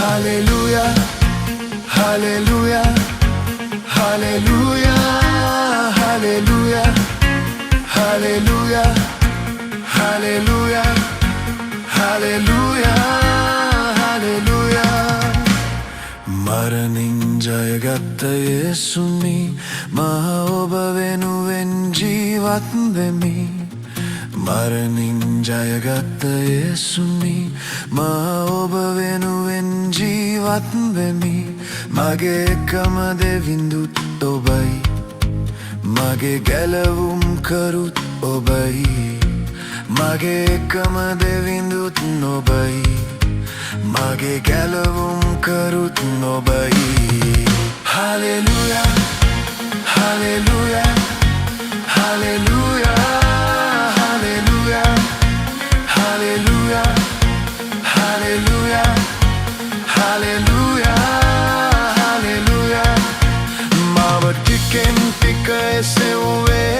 Hallelujah, hallelujah, hallelujah, hallelujah, hallelujah, hallelujah, hallelujah, hallelujah. මරණින් ජයගත් යේසුනි මා ඔබ වෙනුවෙන් ජීවත් වෙමි. මරණින් ජයගත් යේසුනි මා ඔබ වෙනුවෙන් ජීවත් වෙමි. මගේ එකම දෙවිඳුත් ඔබයි, මගේ ගැලවුම් කරුත් ඔබයි. මගේ එකම දෙවිඳුත් ඔබයි, මගේ ගැලවුම් කරුත් ඔබයි. Hallelujah, hallelujah, hallelujah, hallelujah, hallelujah, hallelujah, hallelujah, hallelujah. මාව ටිකෙන් ටික එසෙව්වේ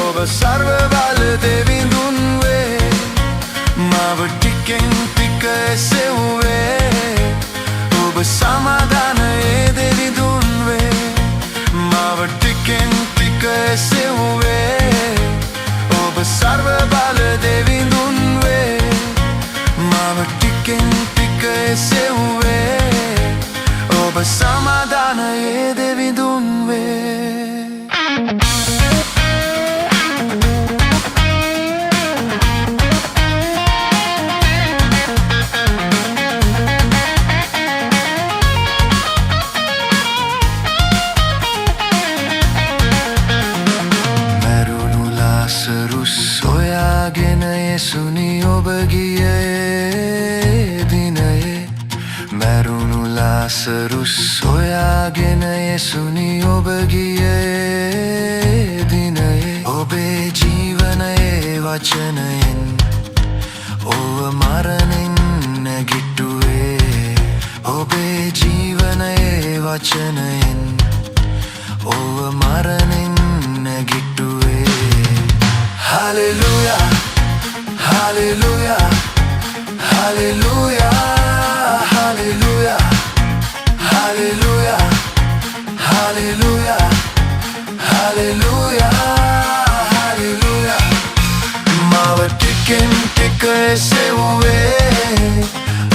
ඔබ සර්ව බල දෙවිඳුන් වේ. මාව ටිකෙන් ටික එසෙව්වේ ඔබ සමාදානයේ දෙවිඳුන් වේ. මාව ටිකෙන් ටික එසෙව්වේ ඔබ සර්ව බල දෙවිඳුන් වේ. මාව ටිකෙන් ටික එසෙව්වේ ඔබ සමාදානයේ දෙවිඳුන් වේ. සොයාගෙන යේසුනි ඔබ ගියේ දිනයේ. මැරුණු ලාසරුස් සොයාගෙන යේසුනි ඔබ ගියේ දිනයේ. ඔබේ ජීවනයේ වචනයෙන් ඔබ මරණින් නැගිට්ටුවේ. ඔබේ ජීවනයේ වචනයෙන් ඔබ මරණින් නැගිට්ටුවේ. Hallelujah, hallelujah, hallelujah, hallelujah, hallelujah, hallelujah, hallelujah, hallelujah. මාව ටිකෙන් ටික එසෙව්වේ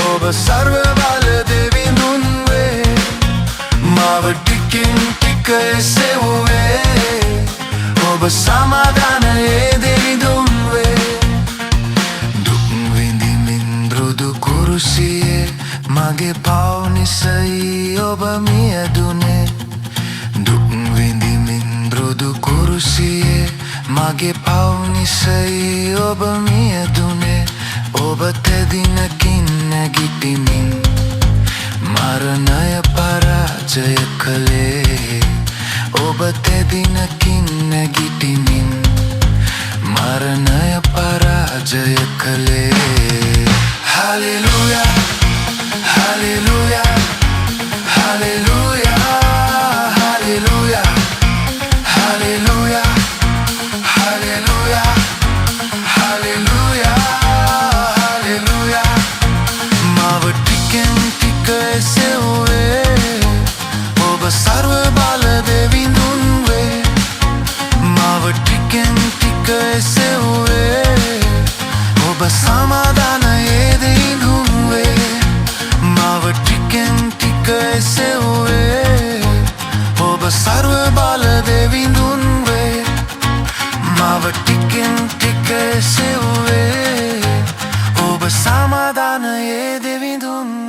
ඔබ සර්ව බල දෙවිඳුන් වේ. මාව ටිකෙන් ටික එසෙව්වේ ඔබ සමාදානයේ දෙවිඳුන් වේ. දුක් විඳිමින් මෘදු කුරුසියේ මගේ පව් නිසයි ඔබ මියදුනේ. දුක් විඳිමින් මෘදු කුරුසියේ මගේ පව් නිසයි ඔබ මියදුනේ. ඔබ තෙදිනකින් නැගිටිමින් මරණය පරාජය කළේ. ඔබ තෙදිනකින් නැගිටිමින් මරණය පරාජය කළේ. Hallelujah, hallelujah, hallelujah, hallelujah, hallelujah, hallelujah, hallelujah, hallelujah. මාව ටිකෙන් ටික එසෙව්වේ ඔබ සර්ව බල දෙවිඳුන් වේ. මාව ටිකෙන් ටික එසෙව්වේ ඔබ සමාදානයේ දෙවිඳුන් වේ. මාව ටිකෙන් ටික එසෙව්වේ ඔබ සර්ව බල දෙවිඳුන් වේ. මාව ටිකෙන් ටික එසෙව්වේ ඔබ සමාදානයේ දෙවිඳුන්